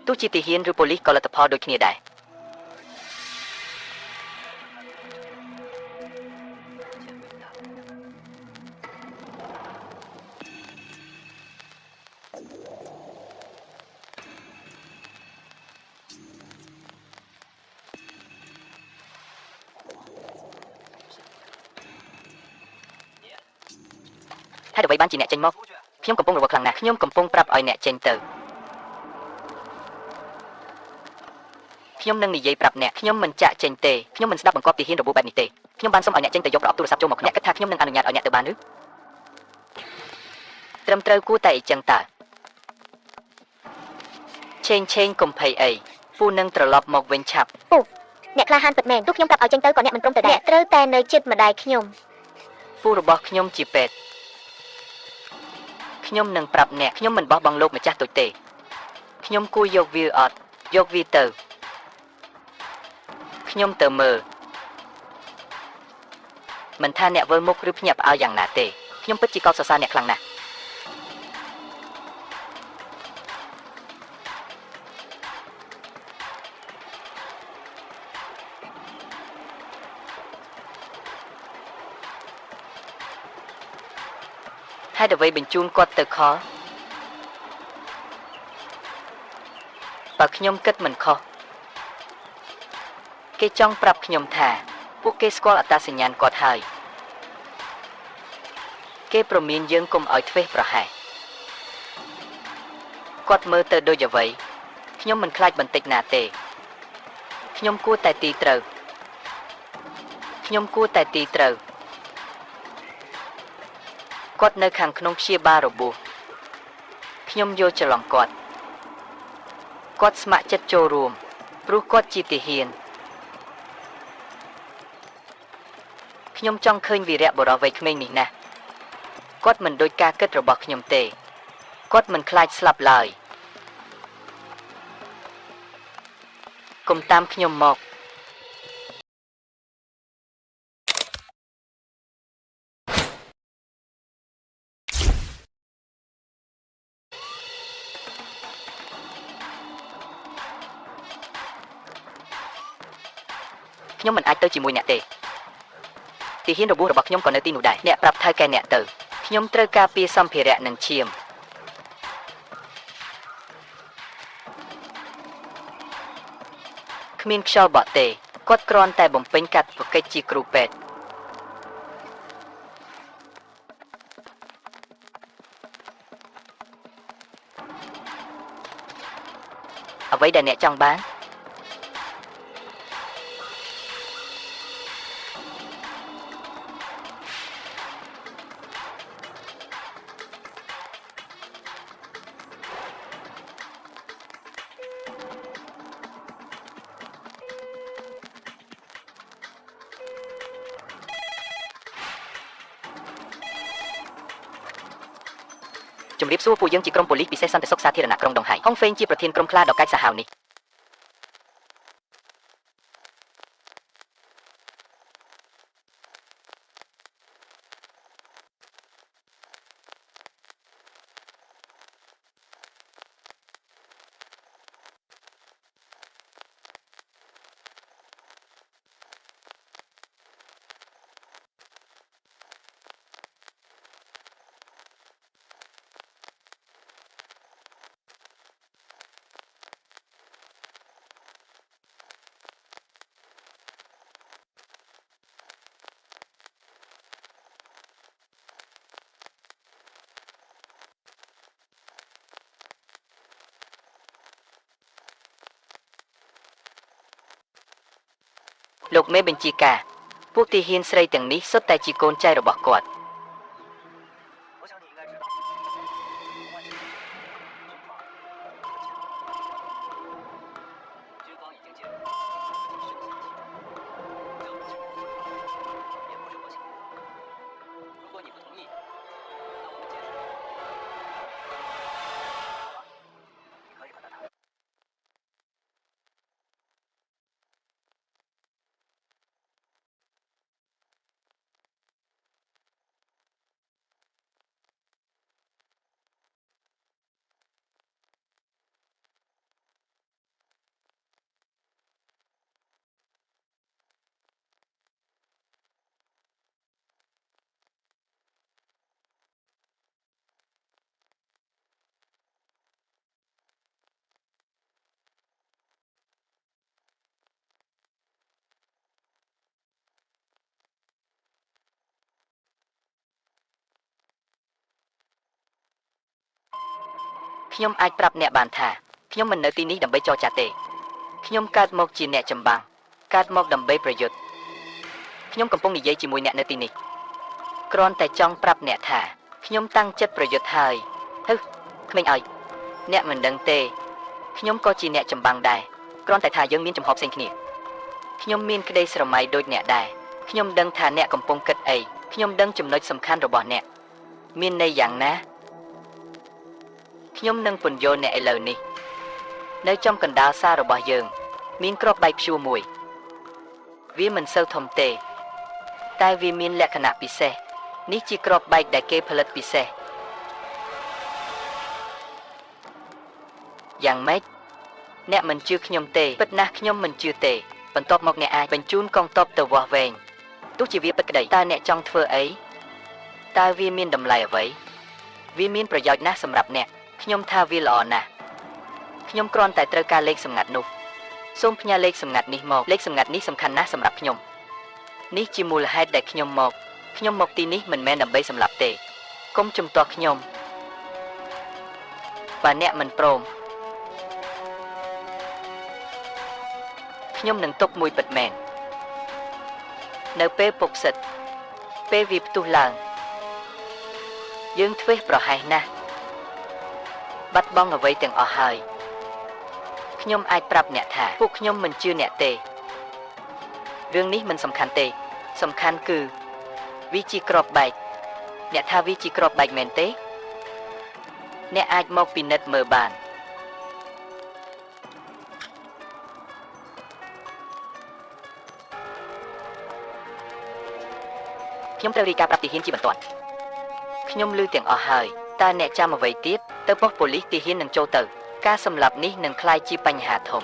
ទោះជាទាហានឬប៉ូលីសក៏លទ្ធផលដូចគ្នាដែរហេតុអ្វីបានជាអ្នកចេញមកខ្ញុំកំពុងរវល់ខ្លាំងណាស់ខ្ញុំកំពុងប្រាប់ឲ្យអ្នកចេញទៅខ្ញុំនឹងនិយាយប្រាប់អ្នកខ្ញុំមិនចាក់ចេញទេខ្ញុំមិនស្ដាប់បង្គាប់ទាហានរបួសបែបនេះទេខ្ញុំបានសុំឲ្យអ្នកចេញទៅយកប្រអប់ទូរស័ព្ទចូលមកអ្នកគិតថាខ្ញុំនឹងអនុញ្ញាតឲ្យអ្នកទៅបានឬត្រឹមត្រូវគួរតែអីចឹងតើឆេងកុំភ័យអីពូនឹងត្រឡប់មកវិញឆាប់ពូអ្នកក្លាហានពិតមែនទោះខ្ញុំប្រាប់ឲ្យចេញទៅក៏អ្នកមិនព្រមទៅដែរអ្នកត្រូវតែនៅជិតម្ដាយខ្ញុំពូរបស់ខ្ញុំជាពេទ្យខ្ញុំនឹងប្រាប់អ្នកខ្ញុំមិនបោះបង់លោកម្ចាស់ទុយទេខ្ញុំគួរយកវាអត់យកវាទៅខ្ញុំទៅមើលមិនថាអ្នកវិលមុខឬភ្ញាក់ផ្អើលយ៉ាងណាទេខ្ញុំពិតជាកោតសរសើរអ្នកខ្លាំងណាស់ហេតុអ្វីបញ្ជូនគាត់ទៅខលបើខ្ញុំគិតមិនខុសគេចង់ប្រាប់ខ្ញុំថាពួកគេស្គាល់អត្តសញ្ញាណគាត់ហើយគេព្រមានយើងកុំឲ្យធ្វេសប្រហែសគាត់មើលទៅដូចអ្វីខ្ញុំមិនខ្លាចបន្តិចណាទេខ្ញុំគួរតែទីត្រូវគាត់នៅខាងក្នុងព្យាបាលរបួសខ្ញុំយល់ច្រឡំគាត់ស្ម័គ្រចិត្តចូលរួមព្រោះគាត់ជាទាហានខ្ញុំចង់ឃើញវីរៈបុរសវ័យក្មេងនេះណាស់គាត់មិនដូចការគិតរបស់ខ្ញុំទេគាត់មិនខ្លាចស្លាប់ឡើយកុំតាមខ្ញុំមកខ្ញុំមិនអាចទៅជាមួយអ្នកទេទាហានរបួសរបស់ខ្ញុំក៏នៅទីនោះដែរអ្នកប្រាប់ថៅកែអ្នកទៅខ្ញុំត្រូវការពារសម្ភារៈនិងឈាមគ្មានខ្យល់បក់ទេគាត់គ្រាន់តែបំពេញកាតព្វកិច្ចជាគ្រូពេទ្យអ្វីដែលអ្នកចង់បានជំរាបសួរពួកយើងជាក្រុមប៉ូលីសពិសេសសន្តិសុខសាធារណៈក្រុងដុងហៃហុងហ្វេងជាប្រធានក្រុមខ្លាដកាច់សាហាវនេះលោកមេបញ្ជាការពួកទាហានស្រីទាំងនេះសុទ្ធតែជាកូនចៅរបស់គាត់ ខ្ញុំអាចប្រាប់អ្នកបានថាខ្ញុំមិននៅទីនេះដើម្បីចរចាទេខ្ញុំកើតមកជាអ្នកចម្បាំងកើតមកដើម្បីប្រយុទ្ធខ្ញុំកំពុងនិយាយជាមួយអ្នកនៅទីនេះគ្រាន់តែចង់ប្រាប់អ្នកថាខ្ញុំតាំងចិត្តប្រយុទ្ធហើយហឹក្មេងអើយអ្នកមិនដឹងទេខ្ញុំក៏ជាអ្នកចម្បាំងដែរគ្រាន់តែថាយើងមានចំហផ្សេងគ្នាខ្ញុំមានក្តីស្រមៃដូចអ្នកដែរខ្ញុំដឹងថាអ្នកកំពុងគិតអីខ្ញុំដឹងចំណុចសំខាន់របស់អ្នកមានន័យយ៉ាងណាខ្ញុំនឹងពន្យល់អ្នកឥឡូវនេះនៅចំកណ្ដាលសាររបស់យើងមានគ្រាប់បែកព្យួរមួយវាមិនសូវធំទេតែវាមានលក្ខណៈពិសេសនេះជាគ្រាប់បែកដែលគេផលិតពិសេសយ៉ាងម៉េចអ្នកមិនជឿខ្ញុំទេពិតណាស់ខ្ញុំមិនជឿទេបន្ទាប់មកអ្នកអាចបញ្ជូនកងទ័ពទៅវាស់វែងទោះជាវាពិតក្តីតើអ្នកចង់ធ្វើអីតើវាមានតម្លៃអ្វីវាមានប្រយោជន៍ណាស់សម្រាប់អ្នកខ្ញុំថាវាល្អណាស់ខ្ញុំគ្រាន់តែត្រូវការលេខសម្ងាត់នោះសូមផ្ញើលេខសម្ងាត់នេះមកលេខសម្ងាត់នេះសំខាន់ណាស់សម្រាប់ខ្ញុំនេះជាមូលហេតុដែលខ្ញុំមកទីនេះមិនមែនដើម្បីសម្លាប់ទេកុំជំទាស់ខ្ញុំបើអ្នកមិនព្រមខ្ញុំនឹងទុកមួយពិតមែននៅពេលពុកសិតពេលវាផ្ទុះឡើងយើងធ្វេសប្រហែសណាស់បាត់បង់អ្វីទាំងអស់ហើយខ្ញុំអាចប្រាប់អ្នកថាពួកខ្ញុំមិនជឿអ្នកទេរឿងនេះមិនសំខាន់ទេសំខាន់គឺវាជាគ្រាប់បែកអ្នកថាវាជាគ្រាប់បែកមែនទេអ្នកអាចមកពិនិត្យមើលបានខ្ញុំត្រូវរាយការណ៍ប្រាប់ទាហានជាបន្ទាន់ខ្ញុំឮទាំងអស់ហើយតើអ្នកចាំអ្វីទៀតទៅប៉ុស្តិ៍ប៉ូលីសទាហាននឹងចូលទៅការសម្លាប់នេះនឹងក្លាយជាបញ្ហាធំ